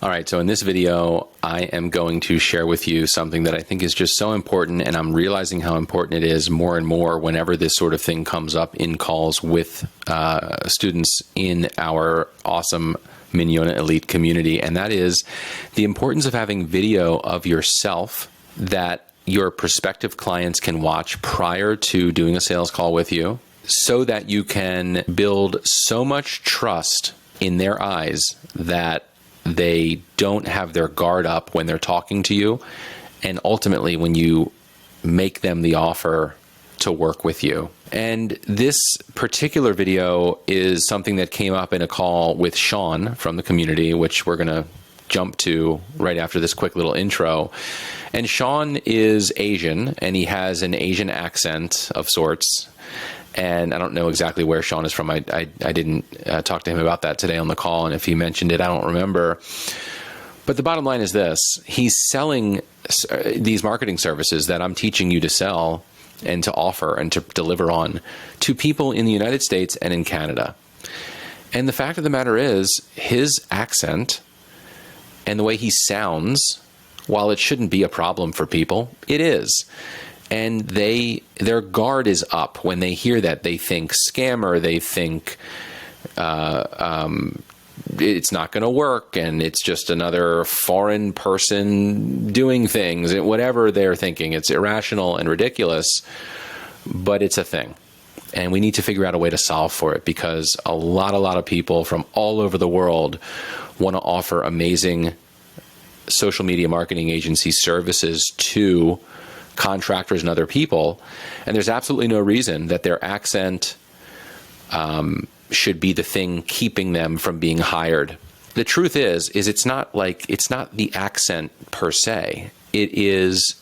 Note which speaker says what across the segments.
Speaker 1: All right, so in this video, I am going to share with you something that I think is just so important, and I'm realizing how important it is more and more whenever this sort of thing comes up in calls with students in our awesome MinyonaElite community, and that is the importance of having video of yourself that your prospective clients can watch prior to doing a sales call with you, so that you can build so much trust in their eyes that they don't have their guard up when they're talking to you, and ultimately when you make them the offer to work with you. And this particular video is something that came up in a call with Sean from the community, which we're going to jump to right after this quick little intro. And Sean is Asian, and he has an Asian accent of sorts. And I don't know exactly where Sean is from. I didn't talk to him about that today on the call, and if he mentioned it, I don't remember. But the bottom line is this. He's selling these marketing services that I'm teaching you to sell and to offer and to deliver on to people in the United States and in Canada. And the fact of the matter is, his accent and the way he sounds, while it shouldn't be a problem for people, it is. And their guard is up when they hear that. They think scammer, they think it's not going to work, and it's just another foreign person doing things, whatever they're thinking. It's irrational and ridiculous, but it's a thing. And we need to figure out a way to solve for it, because a lot of people from all over the world want to offer amazing social media marketing agency services to contractors and other people, and there's absolutely no reason that their accent should be the thing keeping them from being hired. The truth is it's not the accent per se. It is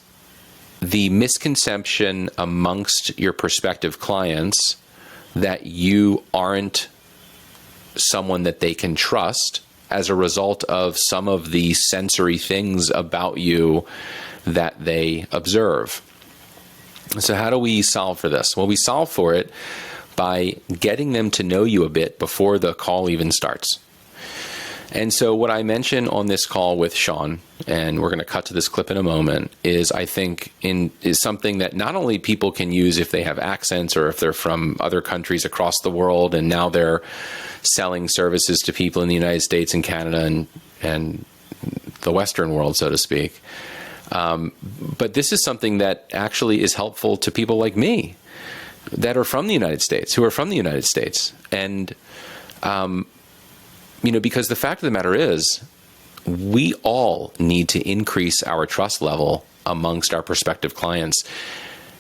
Speaker 1: the misconception amongst your prospective clients that you aren't someone that they can trust as a result of some of the sensory things about you that they observe. So how do we solve for this? Well, we solve for it by getting them to know you a bit before the call even starts. And so what I mentioned on this call with Sean, and we're going to cut to this clip in a moment, is I think is something that not only people can use if they have accents or if they're from other countries across the world, and now they're selling services to people in the United States and Canada and the Western world, so to speak. But this is something that actually is helpful to people like me that are from the United States, who are from the United States. And, because the fact of the matter is, we all need to increase our trust level amongst our prospective clients.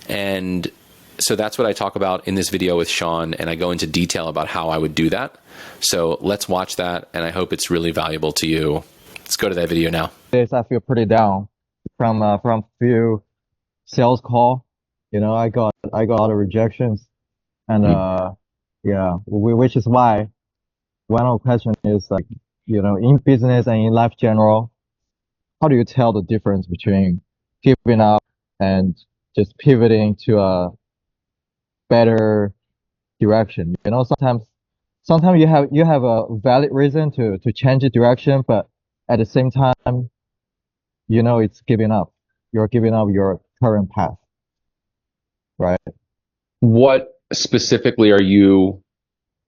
Speaker 1: And so that's what I talk about in this video with Sean, and I go into detail about how I would do that. So let's watch that, and I hope it's really valuable to you. Let's go to that video now.
Speaker 2: I feel pretty down from few sales call. I got a lot of rejections, and which is why one of the questions is in business and in life general, how do you tell the difference between giving up and just pivoting to a better direction? Sometimes you have a valid reason to change the direction, but at the same time, it's giving up. You're giving up your current path, right?
Speaker 1: What specifically are you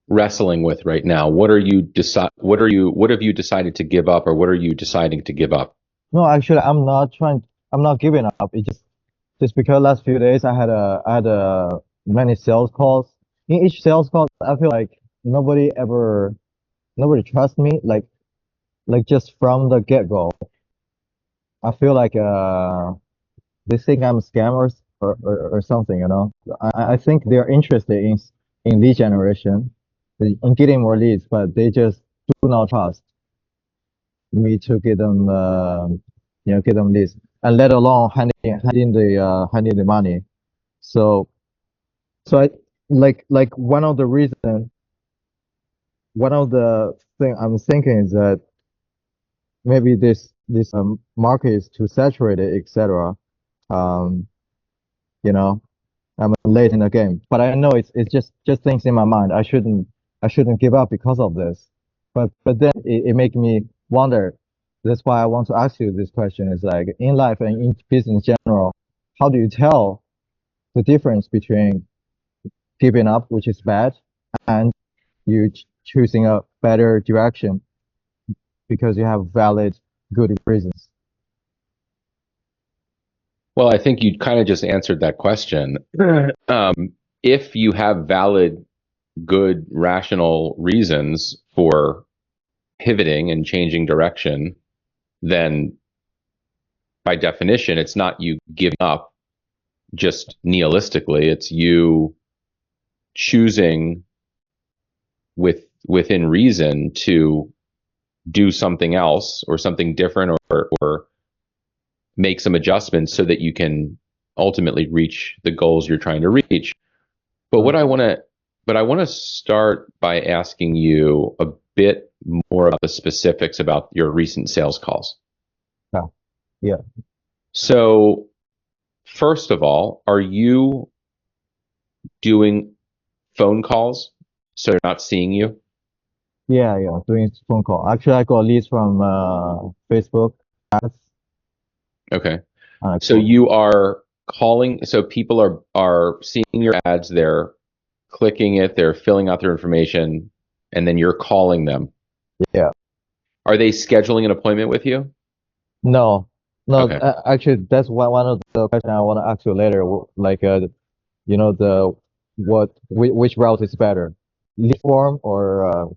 Speaker 1: wrestling with right now? What have you decided to give up, or what are you deciding to give up?
Speaker 2: No, actually, I'm not giving up. It's just because last few days I had many sales calls. In each sales call, I feel like nobody trusts me. Like just from the get-go, I feel like they think I'm scammers or something. I think they're interested in lead generation, in getting more leads, but they just do not trust me to get them leads, and let alone handing the money. So I like one of the thing I'm thinking is that maybe this market is too saturated, etc. I'm late in the game, but I know it's just things in my mind. I shouldn't give up because of this, but then it makes me wonder That's why I want to ask you this question is like in life and in business in general, how do you tell the difference between giving up, which is bad, and you choosing a better direction because you have valid, good reasons?
Speaker 1: Well, I think you kind of just answered that question. Um, if you have valid, good, rational reasons for pivoting and changing direction, then by definition, it's not you giving up just nihilistically. It's you choosing within reason to do something else or something different or make some adjustments so that you can ultimately reach the goals you're trying to reach. But
Speaker 2: Uh,
Speaker 1: what I want to but I want to start by asking you a bit more about the specifics about your recent sales calls.
Speaker 2: yeah, yeah,
Speaker 1: So, first of all, are you doing phone calls so they're not seeing you?
Speaker 2: yeah. Doing phone call. Actually, I got leads from Facebook ads.
Speaker 1: Okay.
Speaker 2: And I
Speaker 1: So
Speaker 2: call.
Speaker 1: you are calling, so people are seeing your ads, they're clicking it, they're filling out their information, and then you're calling them.
Speaker 2: Yeah.
Speaker 1: Are they scheduling an appointment with you?
Speaker 2: No, no.
Speaker 1: Okay.
Speaker 2: Actually, that's one of the questions I want to ask you later. Like, the which route is better, lead form or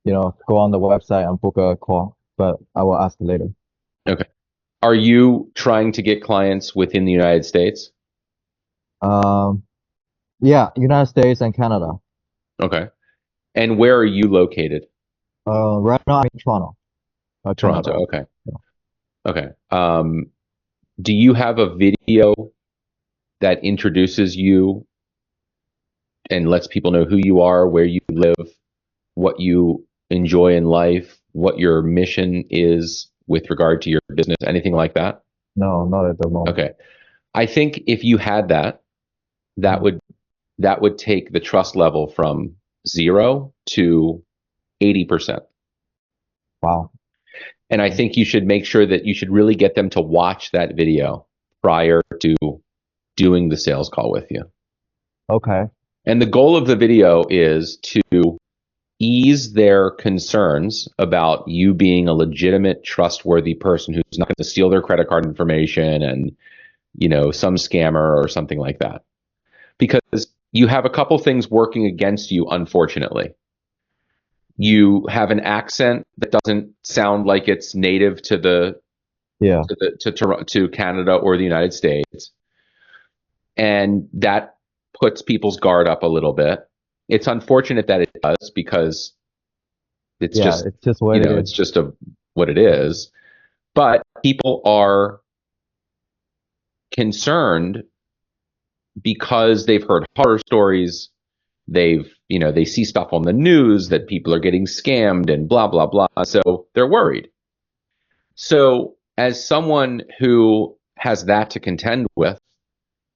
Speaker 2: go on the website and book a call. But I will ask later.
Speaker 1: Okay. Are you trying to get clients within the United States?
Speaker 2: Um, yeah, United States and Canada.
Speaker 1: Okay. And where are you located?
Speaker 2: Right now I'm in Toronto,
Speaker 1: Toronto.
Speaker 2: Canada.
Speaker 1: Okay. Okay. Do you have a video that introduces you and lets people know who you are, where you live, what you enjoy in life, what your mission is with regard to your business, anything like that?
Speaker 2: No, not at the moment.
Speaker 1: Okay. I think if you had that, that
Speaker 2: Mm.
Speaker 1: would that would take the trust level from 0 to 80%.
Speaker 2: Wow.
Speaker 1: And I
Speaker 2: Mm.
Speaker 1: think you should make sure that you should really get them to watch that video prior to doing the sales call with you.
Speaker 2: Okay.
Speaker 1: And the goal of the video is to ease their concerns about you being a legitimate, trustworthy person who's not going to steal their credit card information and, some scammer or something like that. Because you have a couple things working against you, unfortunately. You have an accent that doesn't sound like it's native to the
Speaker 2: Yeah.
Speaker 1: to Canada or the United States, and that puts people's guard up a little bit. It's unfortunate that it does because it's
Speaker 2: Yeah.
Speaker 1: just
Speaker 2: It's just what it is.
Speaker 1: it's just what it is. But people are concerned because they've heard horror stories. They see stuff on the news that people are getting scammed and blah blah blah. So they're worried. So as someone who has that to contend with,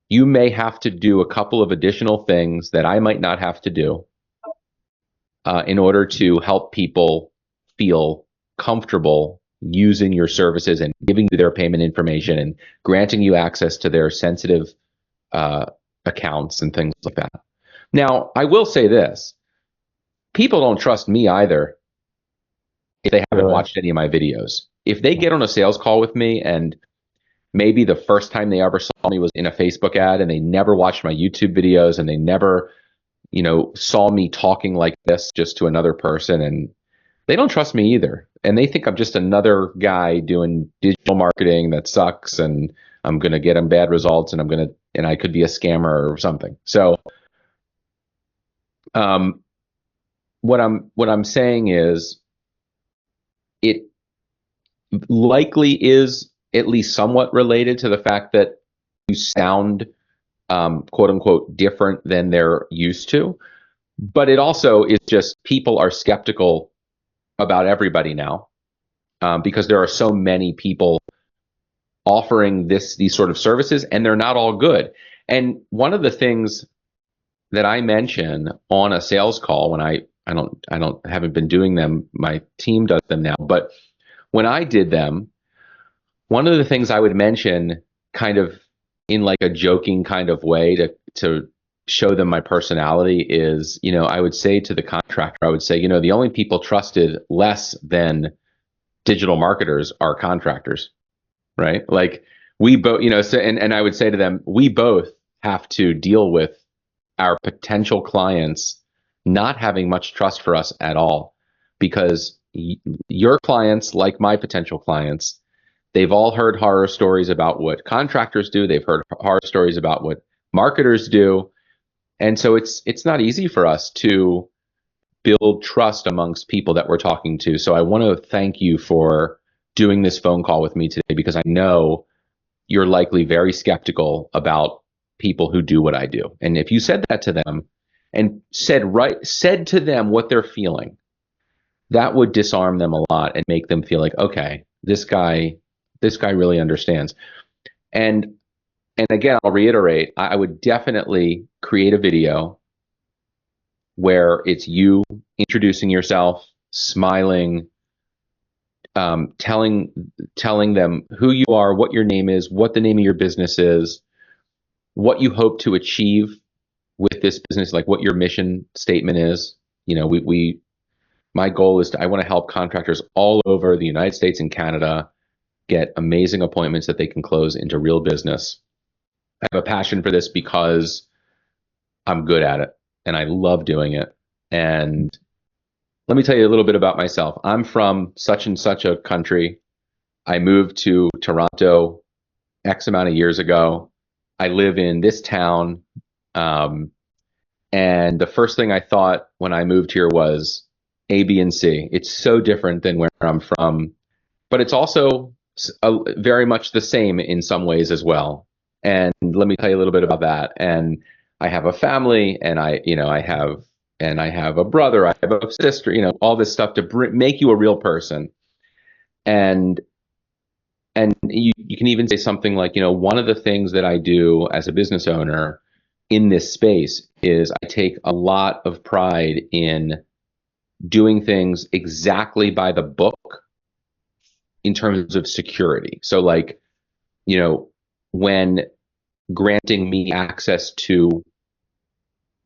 Speaker 1: you may have to do a couple of additional things that I might not have to do in order to help people feel comfortable using your services and giving you their payment information and granting you access to their sensitive uh, accounts and things like that. Now, I will say this: people don't trust me either if they haven't
Speaker 2: Really.
Speaker 1: watched any of my videos. If they get on a sales call with me and maybe the first time they ever saw me was in a Facebook ad and they never watched my YouTube videos and they never, saw me talking like this just to another person, and they don't trust me either. And they think I'm just another guy doing digital marketing that sucks and I'm going to get them bad results and I could be a scammer or something. So, um, what I'm saying is it likely is at least somewhat related to the fact that you sound quote unquote different than they're used to. But it also is just people are skeptical about everybody now because there are so many people offering these sort of services, and they're not all good. And one of the things that I mention on a sales call when I don't haven't been doing them, my team does them now, but when I did them, one of the things I would mention kind of in like a joking kind of way to show them my personality is, I would say to the contractor, I would say, the only people trusted less than digital marketers are contractors, right? Like we both, so, and I would say to them, we both have to deal with our potential clients not having much trust for us at all, because your clients, like my potential clients, they've all heard horror stories about what contractors do. They've heard horror stories about what marketers do. And so it's not easy for us to build trust amongst people that we're talking to. So I want to thank you for doing this phone call with me today, because I know you're likely very skeptical about people who do what I do. And if you said that to them and said to them what they're feeling, that would disarm them a lot and make them feel like, okay, this guy really understands. And again, I'll reiterate, I would definitely create a video where it's you introducing yourself, smiling, telling them who you are, what your name is, what the name of your business is, what you hope to achieve with this business, like what your mission statement is. My goal is I want to help contractors all over the United States and Canada get amazing appointments that they can close into real business. I have a passion for this because I'm good at it and I love doing it. And let me tell you a little bit about myself. I'm from such and such a country. I moved to Toronto X amount of years ago. I live in this town. And the first thing I thought when I moved here was A, B, and C. It's so different than where I'm from, but it's also very much the same in some ways as well. And let me tell you a little bit about that. And I have a family, and I have a brother, I have a sister, all this stuff to make you a real person. And you can even say something like, one of the things that I do as a business owner in this space is I take a lot of pride in doing things exactly by the book in terms of security. So like, when granting me access to,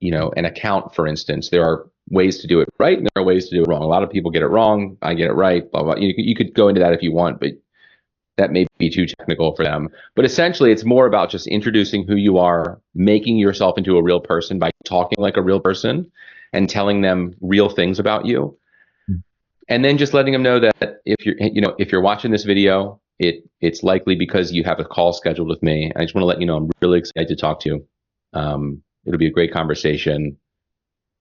Speaker 1: an account, for instance, there are ways to do it right and there are ways to do it wrong. A lot of people get it wrong. I get it right, blah, blah. You could go into that if you want, but that may be too technical for them. But essentially, it's more about just introducing who you are, making yourself into a real person by talking like a real person and telling them real things about you. And then just letting them know that if you're watching this video, it's likely because you have a call scheduled with me. I just want to let you know I'm really excited to talk to you. It'll be a great conversation.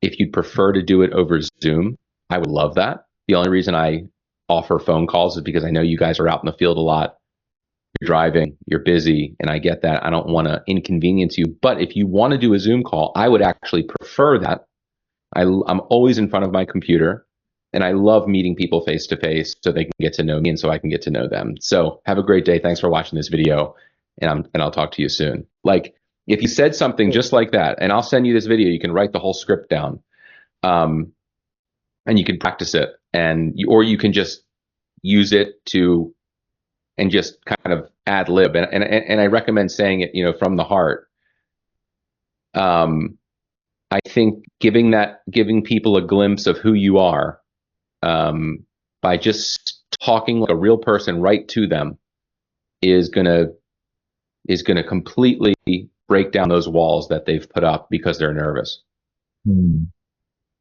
Speaker 1: If you'd prefer to do it over Zoom, I would love that. The only reason I offer phone calls is because I know you guys are out in the field a lot. You're driving, you're busy, and I get that. I don't want to inconvenience you. But if you want to do a Zoom call, I would actually prefer that. I'm always in front of my computer. And I love meeting people face to face so they can get to know me and so I can get to know them. So have a great day. Thanks for watching this video. And I'll talk to you soon. Like if you said something just like that, and I'll send you this video, you can write the whole script down. And you can practice it, or you can just use it and just kind of ad lib. And I recommend saying it, from the heart. I think giving people a glimpse of who you are, by just talking like a real person right to them is gonna completely break down those walls that they've put up because they're nervous.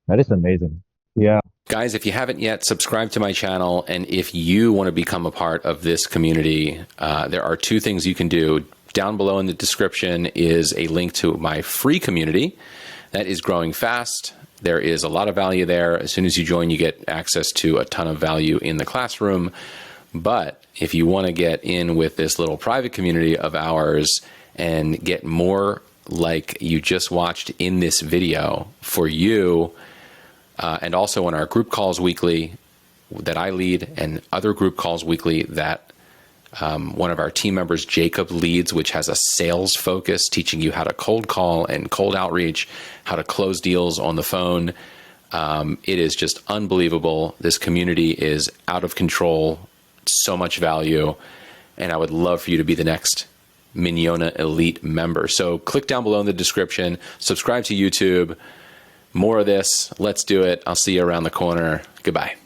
Speaker 2: That is amazing. Yeah.
Speaker 1: Guys, if you haven't yet, subscribe to my channel. And if you want to become a part of this community, there are two things you can do. Down below in the description is a link to my free community that is growing fast. There is a lot of value there. As soon as you join, you get access to a ton of value in the classroom. But if you want to get in with this little private community of ours and get more like you just watched in this video for you, and also in our group calls weekly that I lead and other group calls weekly that one of our team members, Jacob, leads, which has a sales focus, teaching you how to cold call and cold outreach, how to close deals on the phone. It is just unbelievable. This community is out of control, so much value, and I would love for you to be the next MinyonaElite member. So click down below in the description, subscribe to YouTube. More of this. Let's do it. I'll see you around the corner. Goodbye.